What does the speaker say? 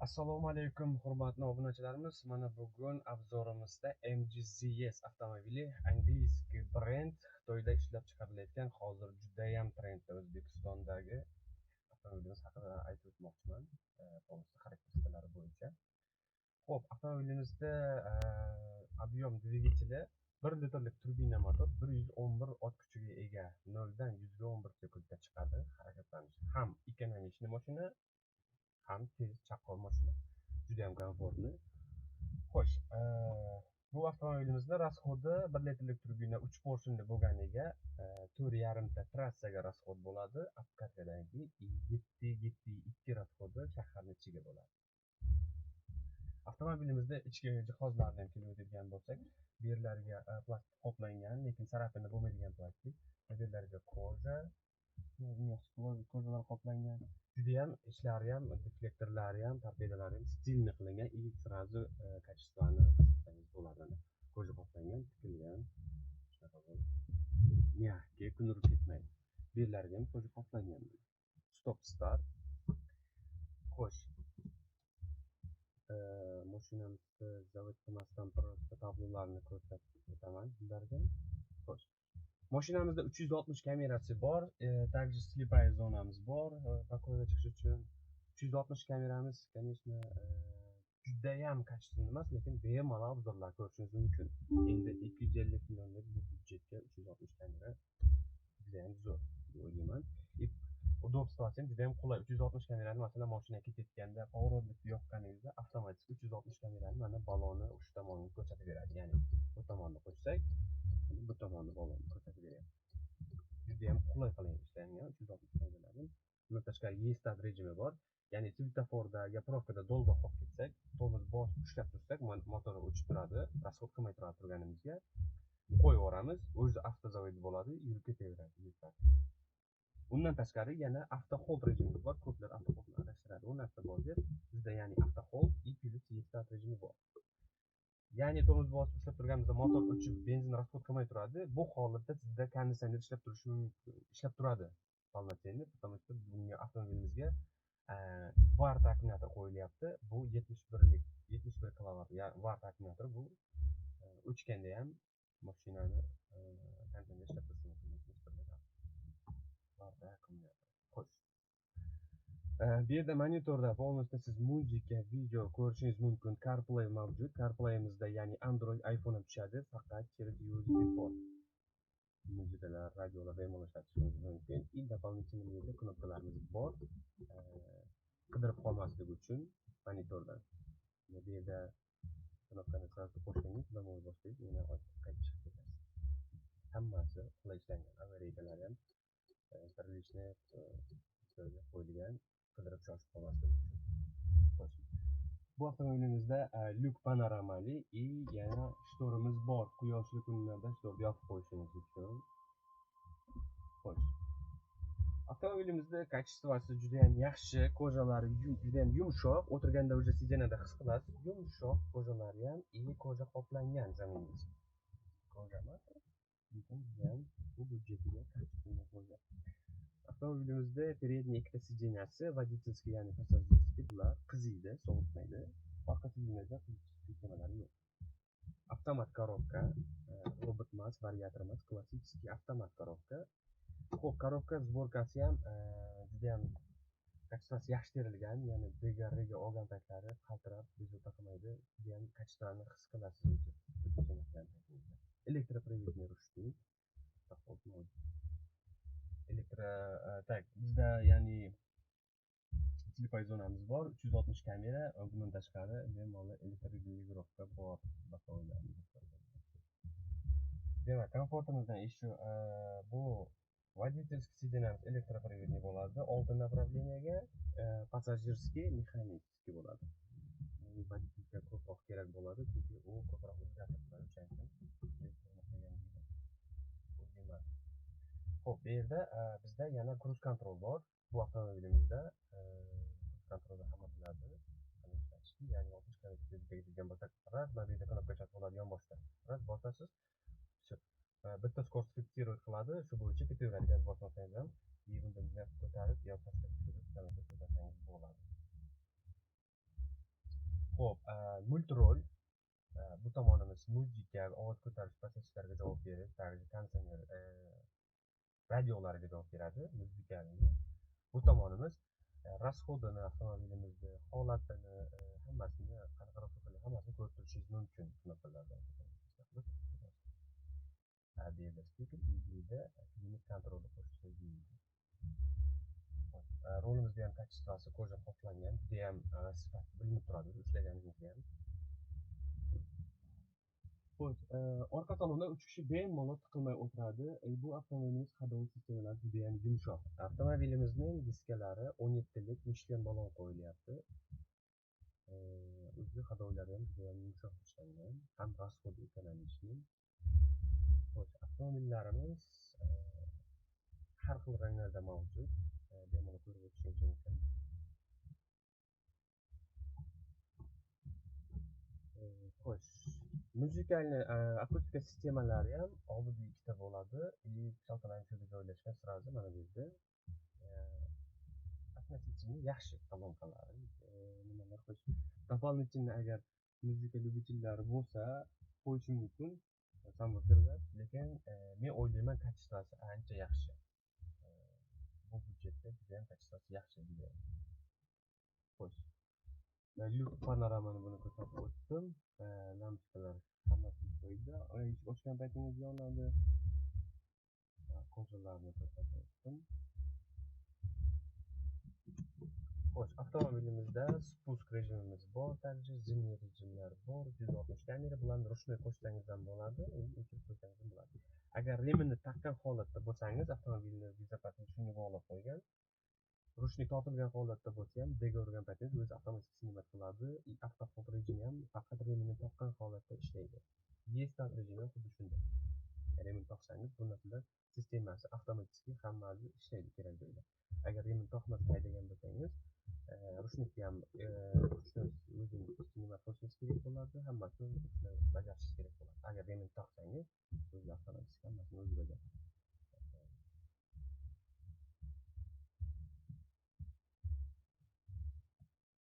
Assalomu alaykum hurmatli obunachilarimiz. Mana bugun obzorimizda MGZS avtomobili angliyskiy brend Xitoyda ishlab chiqarilayotgan hozir juda ham trendda O'zbekistondagi avtomobilimiz haqida aytib o'tmoqchiman. Polisi xarakteristikalari bo'yicha. Xo'p, avtomobilimizda объем dvigateli 1 litrlik turbina motor 111 ot kuchiga ega. 0 dan 100 ga 11 sekundda chiqadi. Harakatlanishi ham ekonomik mashina, ham tez chaqqon mashina. Juda ham komfortli. Xo'sh, bu avtomobilimizda rasxodi 1 litrlik turbina 3 porsionli bo'lganiga 4,5 ta trassaga rasxod bo'ladi. Obkatkadan keyin 7,2 rasxodi shaharning ichiga bo'ladi. Avtomobilimizda ichki jihozlarni ham kelib o'tadigan bo'lsak, bu yerlarga plastik qoplangan, lekin sarapini bo'lmaydigan plastik. Bu yerlarga ko'zalar qoplangan. Juda ham ishlari ham, deflektorlari ham, torpedalari ham stilni qilingan, и сразу качествоni hisoblasangiz bo'ladi. Ko'za qoplangan, tikilgan. Shunaqa bo'ladi. Mягкий, kun urib ketmaydi. Bu yerlarga ham ko'za qoplangan. Stop start. Xo'sh. Mashinamizni zavod qilmasdan просто tablolarni ko'rsatib o'taman sizlarga. Xo'sh. Mashinamizda 360 kamerasi bor, также слепая zonamiz bor, pakoga chiqish uchun. 360 kameramiz, конечно, juda ham kачественный emas, lekin bemalol obzorlar ko'rishingiz mumkin. Endi 250 millionlik bu byudjetga 360 kamera juda ham zo'r deb o'ylayman. Udobstvosi ham juda ham qulay. 360 kamerani masalan mashina ketayotganda pоворotlikni yoqqaningizda avtomatik 360 kamerani mana balonni uch tomoniga ko'rsatib beradi. Ya'ni bu tomonni qo'ysak, bu tomonni balonni ko'rsatib beradi. Juda ham qulay qilib ishlangan 360 kameralarni. Bundan tashqari E-start rejimi bor. Ya'ni svetoforda, yaproqada dolgo qolib ketsak, tormoz bosib ushlab tursak, motor o'chib turadi. Rasxod qilmay turganimizga qo'yib yuboramiz, o'zi avtozavod bo'ladi, yurib ketaveradi. Undan tashqari yana avto hold rejimi bor. Ko'plar avto holdni adashtiradi. U narsa bor deb bizda ya'ni avto hold plus E-start rejimi bor. Ya'ni tormoz bosib ushlab turganimizda motor o'chib, benzin rasxod qilmay turadi. Bu holatda sizda konditsioner ishlab turadi. Полноценный, потому что bunga avtomobilimizga vart akkumulyator qo'yilyapti. Bu 71 kilovat vart akkumulyator. Bu o'chganda ham mashinani konditsioner ishlab turishi mumkin. Xo'sh. Bu yerda monitorda polностью siz muzika, video ko'rishingiz mumkin. CarPlay mavjud. CarPlay'imizda ya'ni Android, iPhone ham tushadi, faqat через USB port. Muzikalar, radiolar bemalol ishlatishingiz mumkin. Doполнительный yerda knopkalarimiz bor. Qidirib qolmaslik uchun monitorda. Bu yerda knopkani qo'shsangiz, namoz boshlaysiz, yana qaytib chiqib ketasiz. Hammasi qulay ishlangan. Avariyalar ham birlashni qo'yilgan, qidirib shoshib qolmaslik uchun. Bu avtomobilimizda lyuk panoramali и yana shtorimiz bor. Quyoshli kunlarda shtorni yopib qo'yishingiz uchun. Xo'sh. Avtomobilimizda kачествоsi juda ham yaxshi, ko'zalari juda ham yumshoq, o'tirganda o'zi sidenada his qilasiz. Yumshoq ko'zalari ham, и ko'za qoplangan zaminimiz. Ko'zama ham bu byudjetiga kачественный ko'za. Avtomobilimizda передний ikkita sidenasi, водительский, ya'ni passajirskiy bular qiziydi, sovutmaydi. Orqa sidenada qiymalari yo'q. Avtomat korobka, robot emas, variator emas, klassический avtomat korobka. Xo'p, korobka sborkasi ham juda ham kачествоsi yaxshi terilgan, ya'ni degarrega olgan paytlari qaltirab, bezovta qilmaydi. Juda ham kачествоni his qilasiz o'zi. Elektropриводной ручник. Tak, bizda ya'ni слепая zonamiz bor, 360 kamera, bundan tashqari bemalol elektroregulировка bor. Demak, komfortimizdan shu bu водительский sidenamiz elektropриводный bo'ladi, oldi направлениyaga, passajirskiy mexanikskiy bo'ladi. Водительga ko'proq kerak bo'ladi, chunki u ko'proq o'zgartirib turadi, o'shaning uchun. Xo'p, bu yerda bizda yana cruise control bor. Bu avtomobilimizda cruise controlda hamma biladi. Ya'ni 60 km/h degan bo'lsa, raz mobilda knopka chap bo'ladi yon boshda. Raz bosasiz, bitta skorost fiksировать qiladi, shu bo'yicha ketaveradi. Gaz bosmasangiz ham, bundan ko'tarib yo pastga tushirib, ko'tarsangiz bo'ladi. Xo'p, multirol bu tomonimiz muzika, ovoz ko'tarish processlariga javob berib, также konditsioner, radiolarga javob beradi, muzikani. Bu tomonimiz rasxodini, avtomobilimizni holatini, hammasini qanaqa hammasini ko'rib turishingiz mumkin knopkalardan. Deydi speaker, EG'da klinik kontrolni qo'shishni deydi. Rolimizda ham kачествоsi koja qoplangan, juda ham sifat bilinib turadi, ushlaganingizda ham. Xo'sh, orqa salonda 3 kishi bemalol tiqilmay o'tiradi. Bu avtomobilimiz hadovi sistemalari juda ham yumshoq. Avtomobilimizning diskalari 17 lik Michelin balon qo'yilyapti. O'zi hadovilari ham juda ham yumshoq ishlangan, ham rasxod ekonomичный. Xo'sh, avtomobillarimiz har xil ranglarda mavjud. Bemalol ko'rib o'tishingiz mumkin. Xo'sh, muzikali akustika sistemalari ham oldida ikkita bo'ladi. Chalkalanishida joylashgan sразу mana bu yerda. Относительно yaxshi kolonkalari. Nimalar qo'yish. Дополнительно agar muzika любительlari bo'lsa, qo'yishi mumkin. Samburtirlar, lekin men o'ylayman kачествоsi ancha yaxshi. Bu budjetda juda ham kачествоsi yaxshi juda. Xo'sh. Lyuk panoramani buni ko'rsatib o'tdim. Lampochkalar hammasi joyida. Eshik ochgan paytingizda yonadi. Ko'rsalarni ko'rsatib o'tdim. Xo'sh, avtomobilimizda spуск rejimimiz bor, также zimniy rejimlar bor. 160 kamera bilan ruchnoy qo'shsangiz ham bo'ladi, o'chirib qo'ysangiz ham bo'ladi. Agar reminni taqqan holatda bo'lsangiz, avtomobilni bezopatni shunga bog'lab qo'ygan. Ruchnik tortilgan holatda bo'lsa ham, degorgan paytingizda o'zi avtomatik sinimat qiladi. Avtofot rejimi ham faqat reminni taqqan holatda ishlaydi. Start rejimi ham xuddi shunday. Remin taqsangiz, bu narsalar sistemasi avtomatik hammasi ishlaydi kerak joyda. Agar remin taqmasdan haydagan bo'lsangiz, ruchnikni ham o'zingiz sinimat qilishingiz kerak bo'ladi, hammasini bajarishingiz kerak bo'ladi. Agar remin taqsangiz, o'zi avtomatik hammasini o'zi bajaradi.